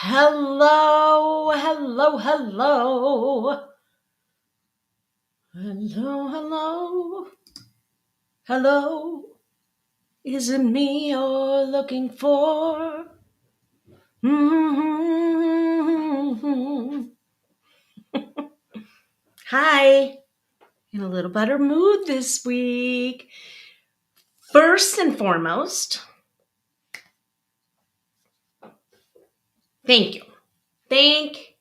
Hello, hello, hello. Hello, hello. Hello. Is it me you're looking for? Mm-hmm. Hi. In a little better mood this week. First and foremost, thank you. Thank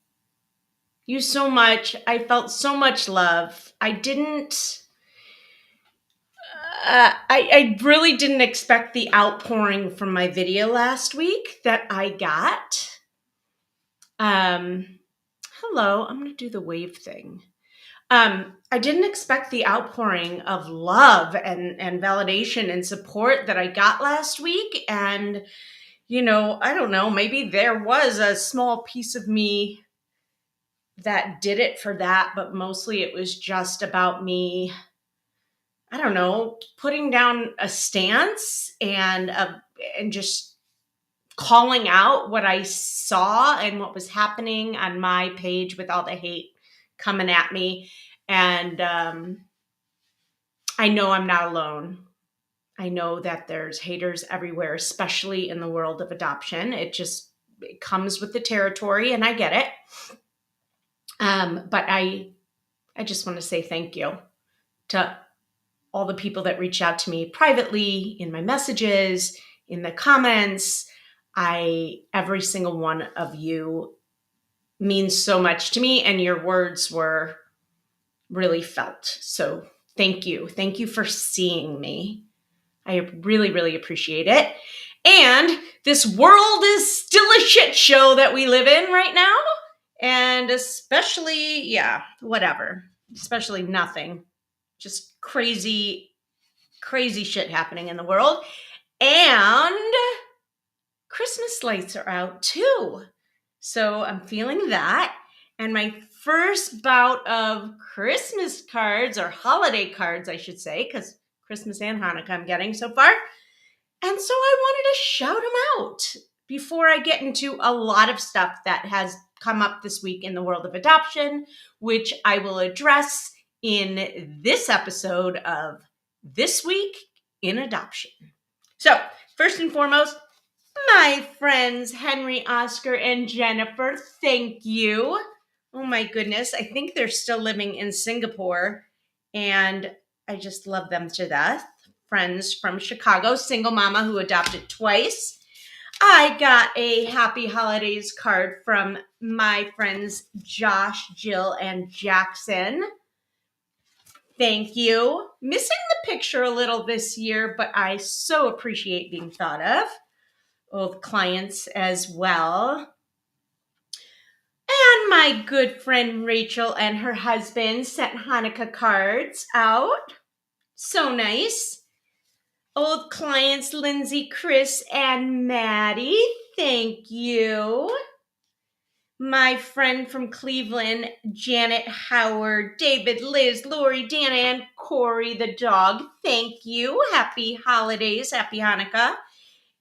you so much. I felt so much love. I really didn't expect the outpouring from my video last week that I got. Hello, I'm going to do the wave thing. I didn't expect the outpouring of love and validation and support that I got last week. And, I don't know, maybe there was a small piece of me that did it for that, but mostly it was just about me, I don't know, putting down a stance and just calling out what I saw and what was happening on my page with all the hate coming at me. And I know I'm not alone. I know that there's haters everywhere, especially in the world of adoption. It comes with the territory, and I get it. But I just want to say thank you to all the people that reached out to me privately, in my messages, in the comments. Every single one of you means so much to me, and your words were really felt. So thank you. Thank you for seeing me. I really, really appreciate it. And this world is still a shit show that we live in right now. And especially, especially nothing. Just crazy shit happening in the world. And Christmas lights are out too. So I'm feeling that. And my first bout of Christmas cards, or holiday cards, I should say, because Christmas and Hanukkah I'm getting so far. And so I wanted to shout them out before I get into a lot of stuff that has come up this week in the world of adoption, which I will address in this episode of This Week in Adoption. So, first and foremost, my friends Henry, Oscar, and Jennifer, thank you. Oh my goodness, I think they're still living in Singapore, and I just love them to death. Friends from Chicago, single mama who adopted twice. I got a happy holidays card from my friends Josh, Jill, and Jackson. Thank you. Missing the picture a little this year, but I so appreciate being thought of. Old clients as well. And my good friend Rachel and her husband sent Hanukkah cards out. So nice. Old clients Lindsay, Chris, and Maddie, thank you. My friend from Cleveland, Janet, Howard, David, Liz, Lori, Dana, and Corey the dog, thank you. Happy holidays, happy Hanukkah.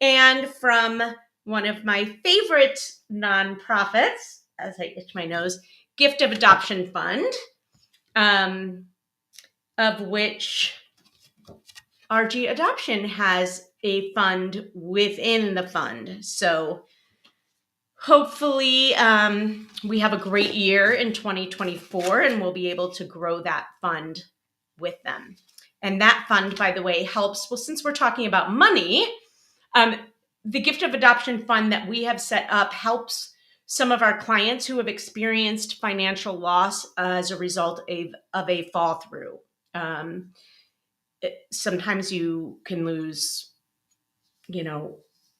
And from one of my favorite nonprofits, as I itch my nose, Gift of Adoption Fund, of which RG Adoption has a fund within the fund. So hopefully we have a great year in 2024 and we'll be able to grow that fund with them. And that fund, by the way, helps, well, since we're talking about money, the Gift of Adoption Fund that we have set up helps some of our clients who have experienced financial loss as a result of a fall through. Sometimes you can lose, $1,000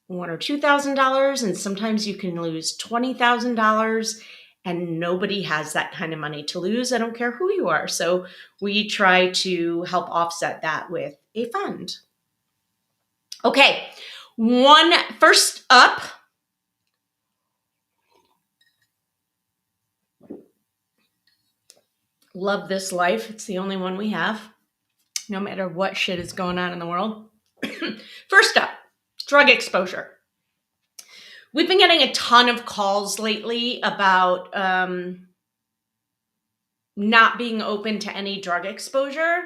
or $2,000, and sometimes you can lose $20,000, and nobody has that kind of money to lose. I don't care who you are. So we try to help offset that with a fund. Okay. First up, love this life. It's the only one we have, no matter what shit is going on in the world. First up, drug exposure. We've been getting a ton of calls lately about not being open to any drug exposure.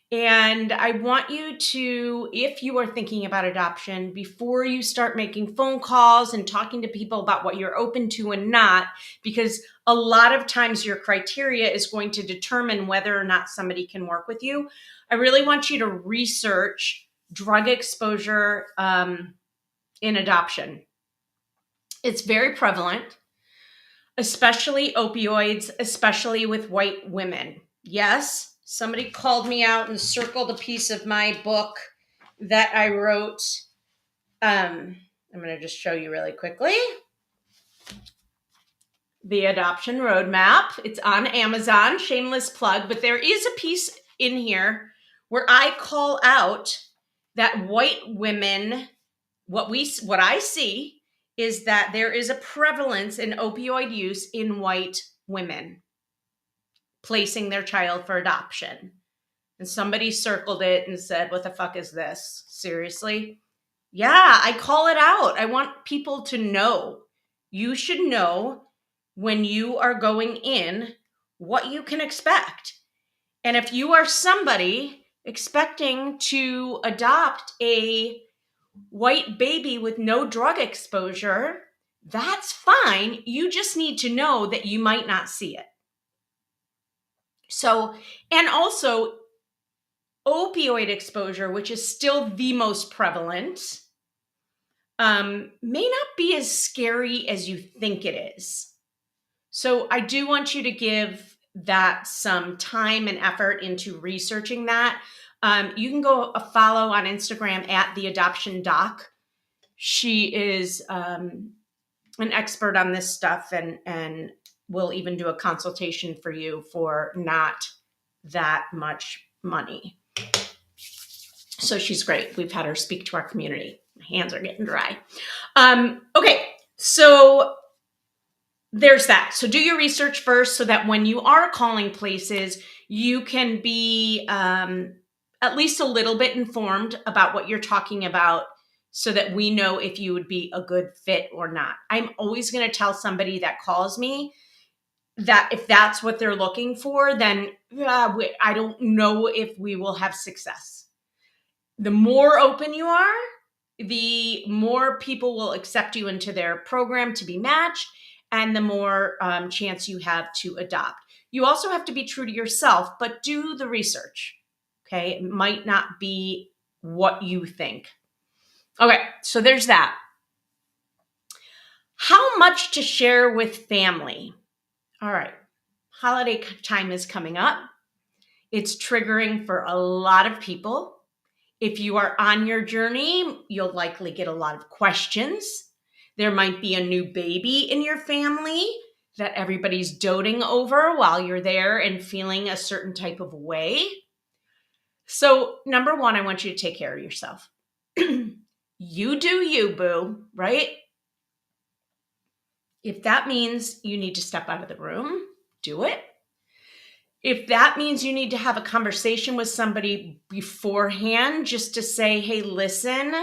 And I want you to, if you are thinking about adoption, before you start making phone calls and talking to people about what you're open to and not, because a lot of times your criteria is going to determine whether or not somebody can work with you. I really want you to research drug exposure in adoption. It's very prevalent, especially opioids, especially with white women. Yes, somebody called me out and circled a piece of my book that I wrote. I'm going to just show you really quickly. The Adoption Roadmap. It's on Amazon, shameless plug, but there is a piece in here where I call out that white women, what I see is that there is a prevalence in opioid use in white women placing their child for adoption. And somebody circled it and said, "What the fuck is this? Seriously?" Yeah, I call it out. I want people to know. You should know when you are going in what you can expect. And if you are somebody expecting to adopt a white baby with no drug exposure, that's fine. You just need to know that you might not see it. So, and also opioid exposure, which is still the most prevalent, may not be as scary as you think it is. So I do want you to give that some time and effort into researching that. You can go follow on Instagram at the Adoption Doc. She is an expert on this stuff and will even do a consultation for you for not that much money. So she's great. We've had her speak to our community. My hands are getting dry. Okay, so there's that. So do your research first so that when you are calling places, you can be at least a little bit informed about what you're talking about so that we know if you would be a good fit or not. I'm always going to tell somebody that calls me that if that's what they're looking for, then I don't know if we will have success. The more open you are, the more people will accept you into their program to be matched, and the more chance you have to adopt. You also have to be true to yourself, but do the research. Okay, it might not be what you think. Okay, so there's that. How much to share with family? All right, holiday time is coming up. It's triggering for a lot of people. If you are on your journey, you'll likely get a lot of questions. There might be a new baby in your family that everybody's doting over while you're there and feeling a certain type of way. So, number one, I want you to take care of yourself. You do you, boo, right? If that means you need to step out of the room, do it. If that means you need to have a conversation with somebody beforehand just to say, hey, listen,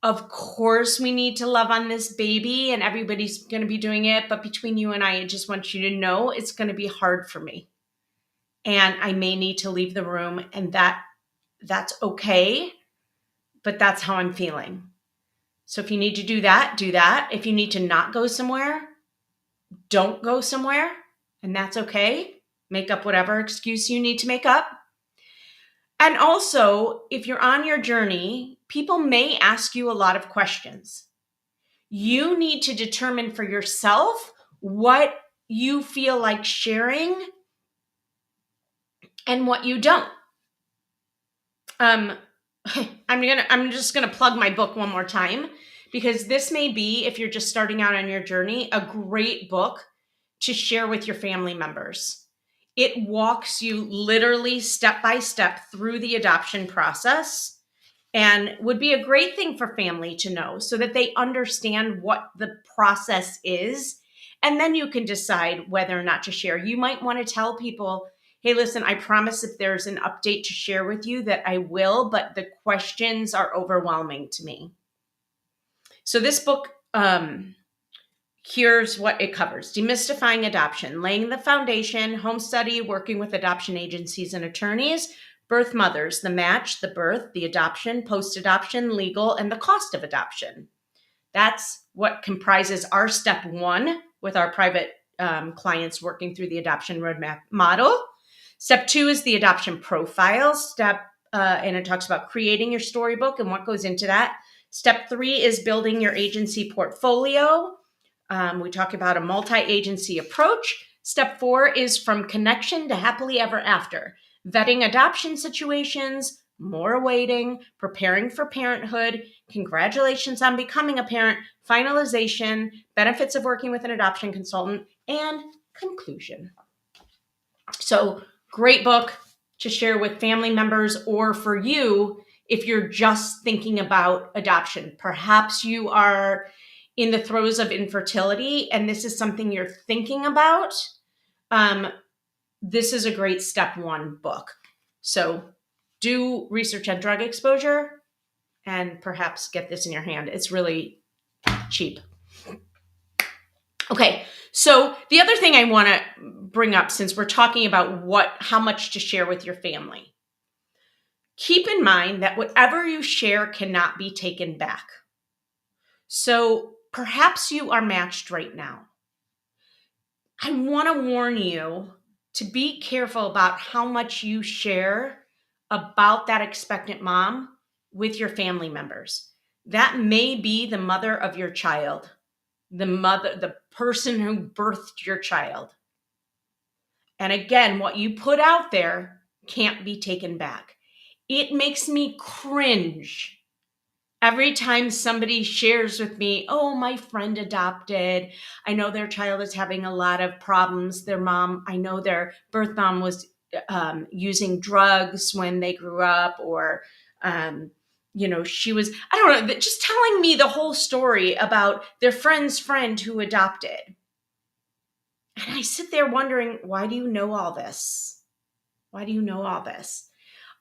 of course we need to love on this baby and everybody's going to be doing it. But between you and I just want you to know it's going to be hard for me. And I may need to leave the room, and that's okay. But that's how I'm feeling. So if you need to do that, do that. If you need to not go somewhere, don't go somewhere. And that's okay. Make up whatever excuse you need to make up. And also, if you're on your journey, people may ask you a lot of questions. You need to determine for yourself what you feel like sharing and what you don't. I'm just gonna plug my book one more time, because this may be, if you're just starting out on your journey, a great book to share with your family members. It walks you literally step by step through the adoption process, and would be a great thing for family to know so that they understand what the process is. And then you can decide whether or not to share. You might want to tell people, hey, listen, I promise if there's an update to share with you that I will, but the questions are overwhelming to me. So this book, here's what it covers: demystifying adoption, laying the foundation, home study, working with adoption agencies and attorneys, birth mothers, the match, the birth, the adoption, post-adoption, legal, and the cost of adoption. That's what comprises our step one with our private clients working through the adoption roadmap model. Step two is the adoption profile and it talks about creating your storybook and what goes into that. Step three is building your agency portfolio. We talk about a multi-agency approach. Step four is from connection to happily ever after, vetting adoption situations, more awaiting, preparing for parenthood, congratulations on becoming a parent, finalization, benefits of working with an adoption consultant, and conclusion. So, great book to share with family members or for you if you're just thinking about adoption. Perhaps you are in the throes of infertility and this is something you're thinking about. This is a great step one book. So do research on drug exposure and perhaps get this in your hand. It's really cheap. Okay, so the other thing I want to bring up, since we're talking about how much to share with your family, keep in mind that whatever you share cannot be taken back. So perhaps you are matched right now. I want to warn you to be careful about how much you share about that expectant mom with your family members. That may be the mother of your child, the person who birthed your child. And again, what you put out there can't be taken back. It makes me cringe every time somebody shares with me, oh, my friend adopted. I know their child is having a lot of problems. Their mom, I know their birth mom was using drugs when they grew up, or, she was, I don't know, just telling me the whole story about their friend's friend who adopted. And I sit there wondering, why do you know all this? Why do you know all this?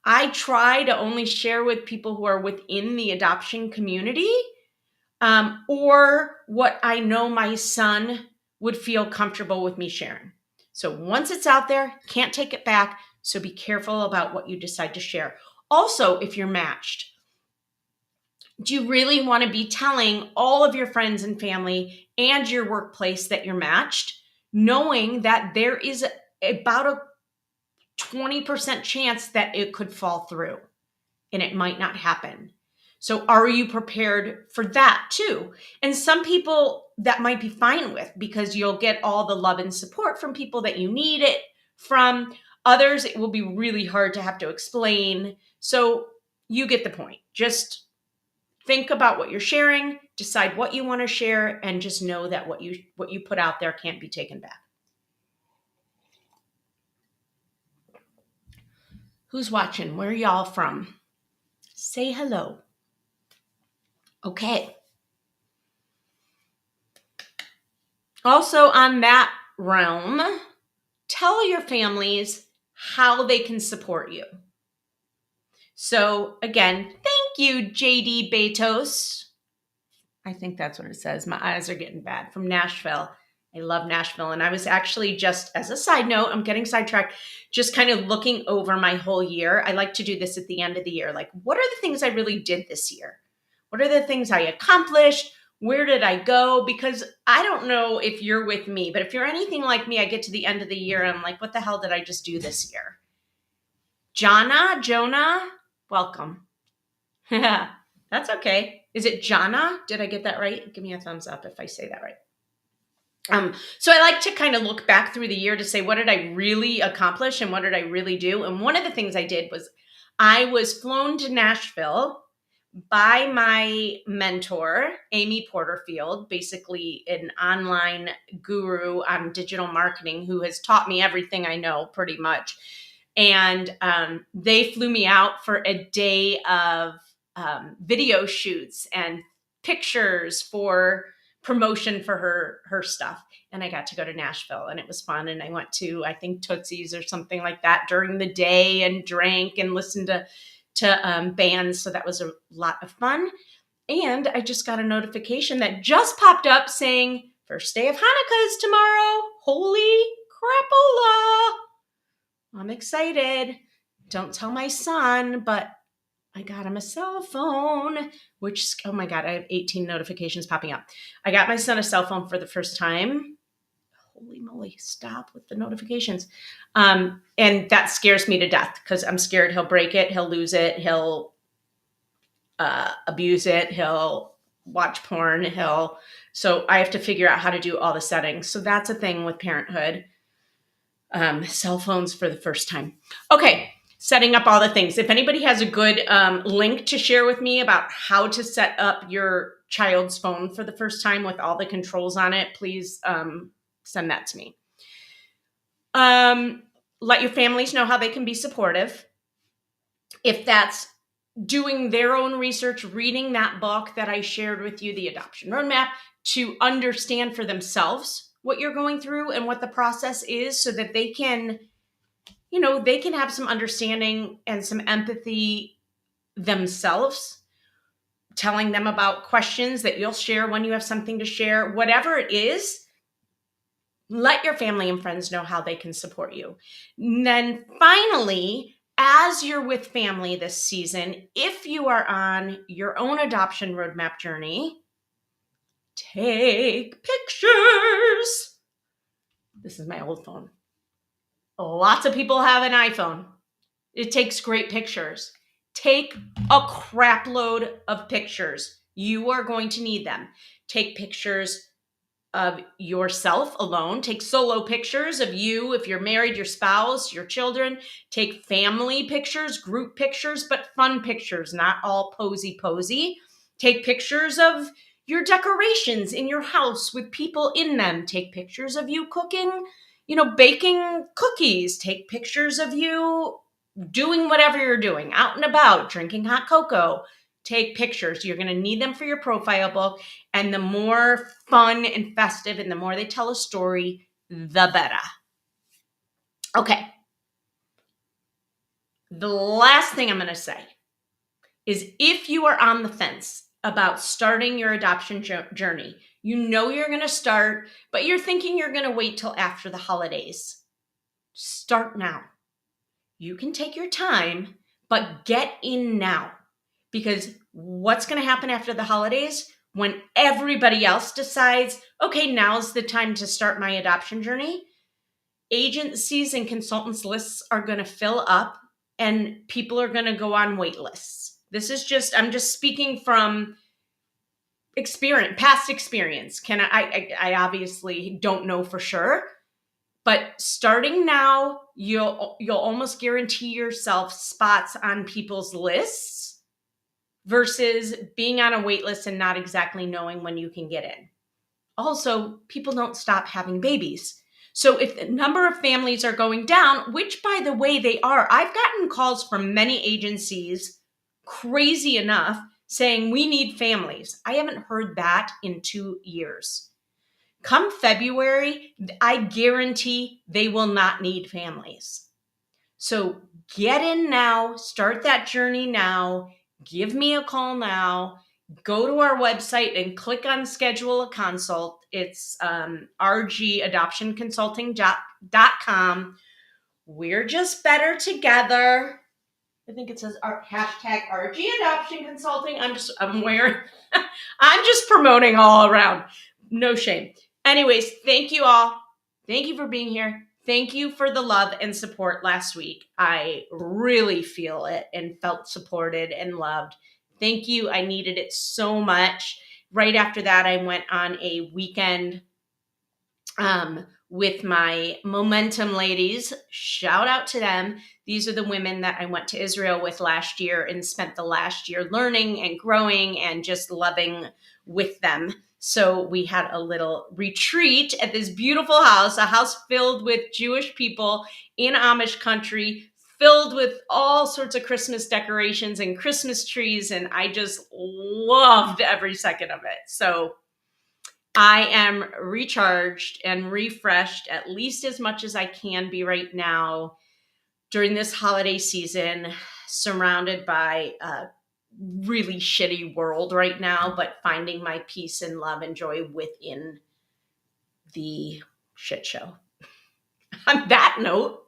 I try to only share with people who are within the adoption community, or what I know my son would feel comfortable with me sharing. So once it's out there, can't take it back. So be careful about what you decide to share. Also, if you're matched, do you really want to be telling all of your friends and family and your workplace that you're matched, knowing that there is about a 20% chance that it could fall through and it might not happen? So are you prepared for that too? And some people that might be fine with, because you'll get all the love and support from people that you need it from. Others, it will be really hard to have to explain. So you get the point. Just think about what you're sharing, decide what you want to share, and just know that what you put out there can't be taken back. Who's watching? Where are y'all from? Say hello. Okay. Also on that realm, tell your families how they can support you. So again, thank you, JD Betos. I think that's what it says. My eyes are getting bad. From Nashville. I love Nashville. And I was actually, just as a side note, I'm getting sidetracked, just kind of looking over my whole year. I like to do this at the end of the year. Like, what are the things I really did this year? What are the things I accomplished? Where did I go? Because I don't know if you're with me, but if you're anything like me, I get to the end of the year and I'm like, what the hell did I just do this year? Jonah, welcome. That's okay. Is it Jana? Did I get that right? Give me a thumbs up if I say that right. So I like to kind of look back through the year to say, what did I really accomplish and what did I really do? And one of the things I did was I was flown to Nashville by my mentor, Amy Porterfield, basically an online guru on digital marketing who has taught me everything I know pretty much. And they flew me out for a day of video shoots and pictures for promotion for her stuff. And I got to go to Nashville and it was fun. And I went to, I think, Tootsie's or something like that during the day and drank and listened to bands. So that was a lot of fun. And I just got a notification that just popped up saying, first day of Hanukkah is tomorrow. Holy crapola. I'm excited. Don't tell my son, but I got him a cell phone, which, oh my God, I have 18 notifications popping up. I got my son a cell phone for the first time. Holy moly, stop with the notifications. And that scares me to death because I'm scared he'll break it, he'll lose it, he'll abuse it, he'll watch porn, so I have to figure out how to do all the settings. So that's a thing with parenthood. Cell phones for the first time. Okay, setting up all the things. If anybody has a good link to share with me about how to set up your child's phone for the first time with all the controls on it, please send that to me. Let your families know how they can be supportive. If that's doing their own research, reading that book that I shared with you, The Adoption Roadmap, to understand for themselves what you're going through and what the process is so that they can, they can have some understanding and some empathy themselves, telling them about questions that you'll share when you have something to share, whatever it is. Let your family and friends know how they can support you. And then finally, as you're with family this season, if you are on your own adoption roadmap journey, take pictures. This is my old phone. Lots of people have an iPhone. It takes great pictures. Take a crap load of pictures. You are going to need them. Take pictures of yourself alone. Take solo pictures of you, if you're married, your spouse, your children. Take family pictures, group pictures, but fun pictures, not all posy. Take pictures of your decorations in your house with people in them. Take pictures of you cooking, baking cookies. Take pictures of you doing whatever you're doing, out and about, drinking hot cocoa. Take pictures. You're going to need them for your profile book. And the more fun and festive and the more they tell a story, the better. Okay. The last thing I'm going to say is if you are on the fence about starting your adoption journey, you're going to start, but you're thinking you're going to wait till after the holidays. Start now. You can take your time, but get in now. Because what's going to happen after the holidays when everybody else decides, okay, now's the time to start my adoption journey? Agencies and consultants lists are going to fill up and people are going to go on wait lists. I'm just speaking from past experience. I obviously don't know for sure, but starting now, you'll almost guarantee yourself spots on people's lists versus being on a wait list and not exactly knowing when you can get in. Also, people don't stop having babies. So if the number of families are going down, which by the way they are, I've gotten calls from many agencies, crazy enough, saying we need families. I haven't heard that in 2 years. Come February, I guarantee they will not need families. So get in now, start that journey now. Give me a call now. Go to our website and click on schedule a consult. It's rgadoptionconsulting.com. We're just better together. I think it says hashtag RG Adoption Consulting. I'm just promoting all around. No shame. Anyways, thank you all. Thank you for being here. Thank you for the love and support last week. I really feel it and felt supported and loved. Thank you. I needed it so much. Right after that, I went on a weekend with my Momentum ladies. Shout out to them. These are the women that I went to Israel with last year and spent the last year learning and growing and just loving with them. So we had a little retreat at this beautiful house, a house filled with Jewish people in Amish country, filled with all sorts of Christmas decorations and Christmas trees. And I just loved every second of it. So I am recharged and refreshed at least as much as I can be right now during this holiday season, surrounded by really shitty world right now, but finding my peace and love and joy within the shit show. On that note,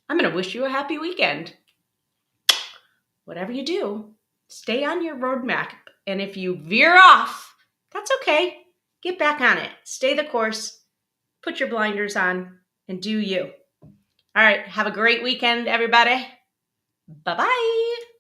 I'm going to wish you a happy weekend. Whatever you do, stay on your roadmap. And if you veer off, that's okay. Get back on it. Stay the course. Put your blinders on and do you. All right. Have a great weekend, everybody. Bye-bye.